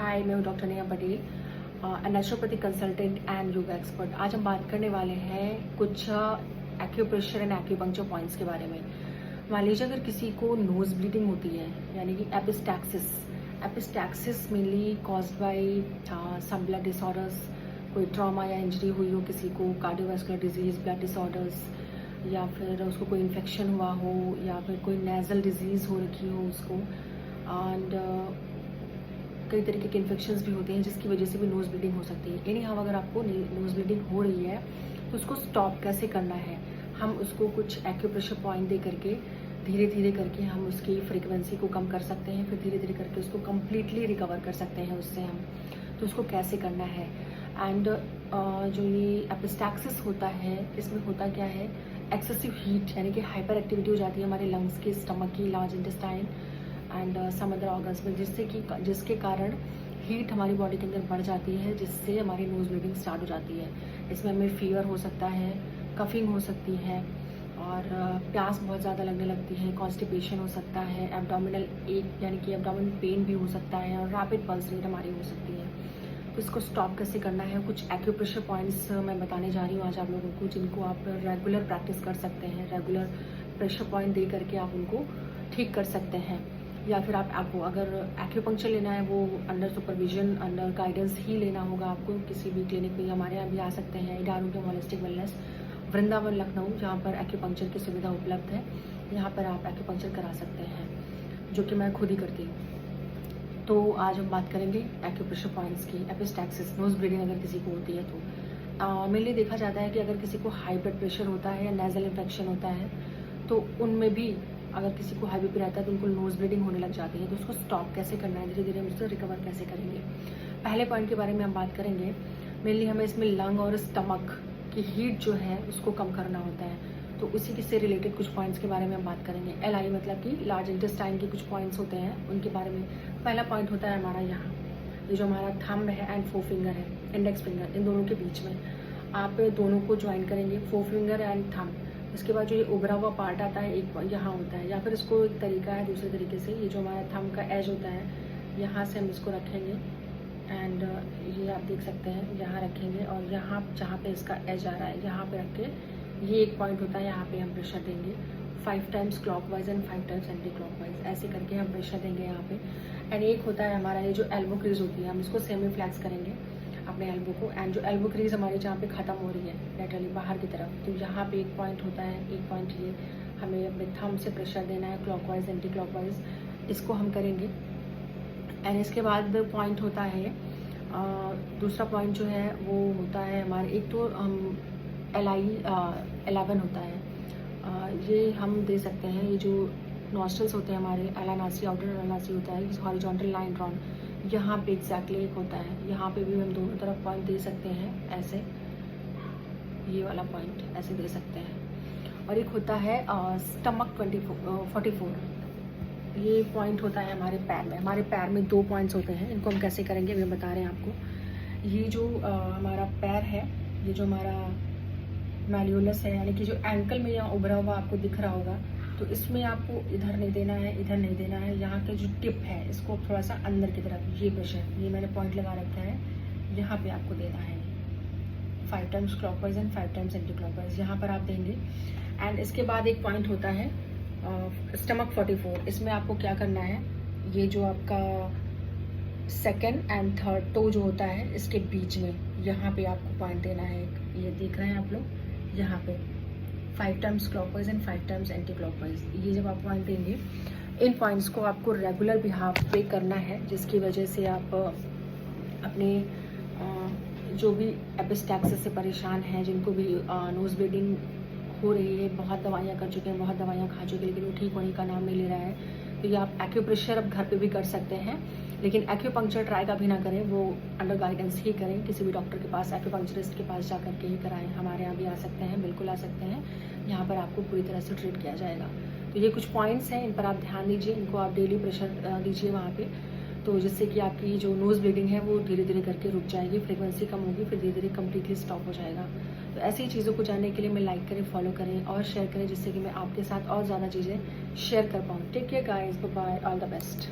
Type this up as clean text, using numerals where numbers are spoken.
हाय, मैं हूँ doctor Neha Patel, naturopathy consultant and yoga expert. आज हम बात करने वाले हैं कुछ एक्यूप्रेशर एंड एक्यूपंक्चर पॉइंट्स के बारे में। मान लीजिए अगर किसी को नोज ब्लीडिंग होती है, यानी कि epistaxis mainly caused by some blood disorders, कोई ट्रॉमा या इंजरी हुई हो किसी को, कार्डियोवास्कुलर डिजीज, ब्लड डिसऑर्डर्स, या फिर उसको कोई इन्फेक्शन हुआ हो, या फिर कोई नेजल डिजीज़ हो रखी हो उसको, एंड कई तरीके के इन्फेक्शंस भी होते हैं जिसकी वजह से भी नोज़ ब्लीडिंग हो सकती है। एनी हाउ अगर आपको नोज़ ब्लीडिंग हो रही है तो उसको स्टॉप कैसे करना है, हम उसको कुछ एक्यूप्रेशर पॉइंट दे करके धीरे धीरे करके हम उसकी फ्रीक्वेंसी को कम कर सकते हैं, फिर धीरे धीरे करके उसको कम्प्लीटली रिकवर कर सकते हैं उससे हम। तो उसको कैसे करना है, एंड जो ये एपिस्टैक्सिस होता है इसमें होता क्या है, एक्सेसिव हीट यानी कि हाइपर एक्टिविटी हो जाती है हमारे लंग्स की, स्टमक की, large intestine and some other organs में, जिसके कारण हीट हमारी बॉडी के अंदर बढ़ जाती है, जिससे हमारी नोज ब्लीडिंग स्टार्ट हो जाती है। इसमें हमें फीवर हो सकता है, कफिंग हो सकती है, और प्यास बहुत ज़्यादा लगने लगती है, कॉन्स्टिपेशन हो सकता है, एब्डोमिनल एक यानी कि एब्डोमिनल पेन भी हो सकता है, और रैपिड पल्स रेट हमारी हो सकती है। तो इसको स्टॉप कैसे करना है, कुछ एक्यूप्रेशर पॉइंट्स मैं बताने जा रही हूँ आज आप लोगों को, जिनको आप रेगुलर प्रैक्टिस कर सकते हैं। रेगुलर प्रेशर पॉइंट दे करके आप उनको ठीक कर सकते हैं। या फिर आपको अगर एक्यूपंक्चर लेना है वो अंडर सुपरविजन, अंडर गाइडेंस ही लेना होगा आपको। किसी भी क्लिनिक पे हमारे यहाँ भी आ सकते हैं, इडारोग्यम होलिस्टिक वेलनेस, वृंदावन, लखनऊ, जहाँ पर एक्यूपंक्चर की सुविधा उपलब्ध है। यहाँ पर आप एक्यूपंक्चर करा सकते हैं, जो कि मैं खुद ही करती हूँ। तो आज हम बात करेंगे एक्यूप्रेशर पॉइंट्स की। एपिस्टैक्सिस, नोज ब्लीडिंग अगर किसी को होती है तो मेनली देखा जाता है कि अगर किसी को हाई ब्लड प्रेशर होता है या नेजल इन्फेक्शन होता है तो उनमें भी अगर किसी को हाई बीपी रहता है तो उनको नोज ब्लीडिंग होने लग जाती है। तो उसको स्टॉप कैसे करना है, धीरे धीरे हम उससे रिकवर कैसे करेंगे। पहले पॉइंट के बारे में हम बात करेंगे। मेनली हमें इसमें लंग और स्टमक की हीट जो है उसको कम करना होता है, तो उसी से रिलेटेड कुछ पॉइंट्स के बारे में हम बात करेंगे। LI मतलब कि लार्ज इंटेस्टाइन के कुछ पॉइंट्स होते हैं, उनके बारे में। पहला पॉइंट होता है हमारा यहाँ, ये जो हमारा थंब है एंड 4 फिंगर है, इंडेक्स फिंगर, इन दोनों के बीच में आप दोनों को ज्वाइन करेंगे, 4 फिंगर एंड थंब। उसके बाद जो ये उभरा हुआ पार्ट आता है एक यहाँ होता है, या फिर इसको एक तरीका है दूसरे तरीके से, ये जो हमारा थंब का एज होता है यहाँ से हम इसको रखेंगे, एंड ये आप देख सकते हैं यहाँ रखेंगे, और यहाँ जहाँ पे इसका एज आ रहा है यहाँ पे रख के ये एक पॉइंट होता है, यहाँ पे हम प्रेशर देंगे 5 times clockwise and 5 times anti clockwise, ऐसे करके हम प्रेशर देंगे यहाँ पे। एंड एक होता है हमारा ये जो एल्बो क्रीज होती है, हम इसको सेमी फ्लैक्स करेंगे अपने एल्बो को, एंड जो एल्बो क्रीज हमारी जहाँ पे ख़त्म हो रही है लेटरली बाहर की तरफ, तो यहाँ पे एक पॉइंट होता है, एक पॉइंट ये हमें अपने थंब से प्रेशर देना है क्लॉकवाइज एंटी क्लॉकवाइज, इसको हम करेंगे। एंड इसके बाद पॉइंट होता है दूसरा पॉइंट जो है वो होता है हमारे, एक तो हम LI 11 होता है, ये हम दे सकते हैं। ये जो नॉस्ट्रल्स होते हैं हमारे, एलानासी, आउटर एलानासी होता है, हॉरिजॉन्टल लाइन ड्रॉन, यहाँ पे एग्जैक्टली एक होता है, यहाँ पे भी हम दोनों तरफ पॉइंट दे सकते हैं ऐसे, ये वाला पॉइंट ऐसे दे सकते हैं। और एक होता है स्टमक 44, ये पॉइंट होता है हमारे पैर में। हमारे पैर में 2 पॉइंट्स होते हैं, इनको हम कैसे करेंगे अभी बता रहे हैं आपको। ये जो हमारा पैर है, ये जो हमारा मैल्यूलस है, यानी कि जो एंकल में यहाँ उभरा हुआ आपको दिख रहा होगा, तो इसमें आपको इधर नहीं देना है, इधर नहीं देना है, यहाँ का जो टिप है इसको थोड़ा सा अंदर की तरफ, ये प्रेशर, ये मैंने पॉइंट लगा रखा है, यहाँ पे आपको देना है 5 times clockwise and 5 times anti clockwise, यहाँ पर आप देंगे। एंड इसके बाद एक पॉइंट होता है स्टमक 44, इसमें आपको क्या करना है, ये जो आपका 2nd एंड 3rd टो जो होता है इसके बीच में, यहाँ पे आपको पॉइंट देना है, ये देख रहे हैं आप लोग, यहाँ पे 5 times clockwise and 5 times anti clockwise. ये जब आप पॉइंट देंगे, इन पॉइंट्स को आपको रेगुलर बिहाफ पे करना है, जिसकी वजह से आप अपने जो भी एपिस्टैक्सिस से परेशान हैं, जिनको भी नोज ब्लीडिंग हो रही है, बहुत दवाइयाँ कर चुके हैं, बहुत दवाइयाँ खा चुके हैं, लेकिन वो ठीक होने का नाम नहीं ले रहा है, तो ये आप एक्यूप्रेशर अब घर पे भी कर सकते हैं। लेकिन एक्यूपंक्चर ट्राई कभी ना करें, वो अंडर गाइडेंस ही करें, किसी भी डॉक्टर के पास, एक्यूपंक्चरिस्ट के पास जा करके ही कराएं। हमारे यहाँ भी आ सकते हैं, बिल्कुल आ सकते हैं, यहाँ पर आपको पूरी तरह से ट्रीट किया जाएगा। तो ये कुछ पॉइंट्स हैं, इन पर आप ध्यान दीजिए, इनको आप डेली प्रेशर दीजिए वहाँ पे, तो जिससे कि आपकी जो नोज़ ब्लीडिंग है वो धीरे धीरे करके रुक जाएगी, फ्रीक्वेंसी कम होगी, फिर धीरे धीरे कम्प्लीटली स्टॉप हो जाएगा। तो ऐसी चीज़ों को जानने के लिए मैं लाइक करें, फॉलो करें और शेयर करें, जिससे कि मैं आपके साथ और ज़्यादा चीज़ें शेयर कर पाऊँ। Take care guys, bye bye, all the best.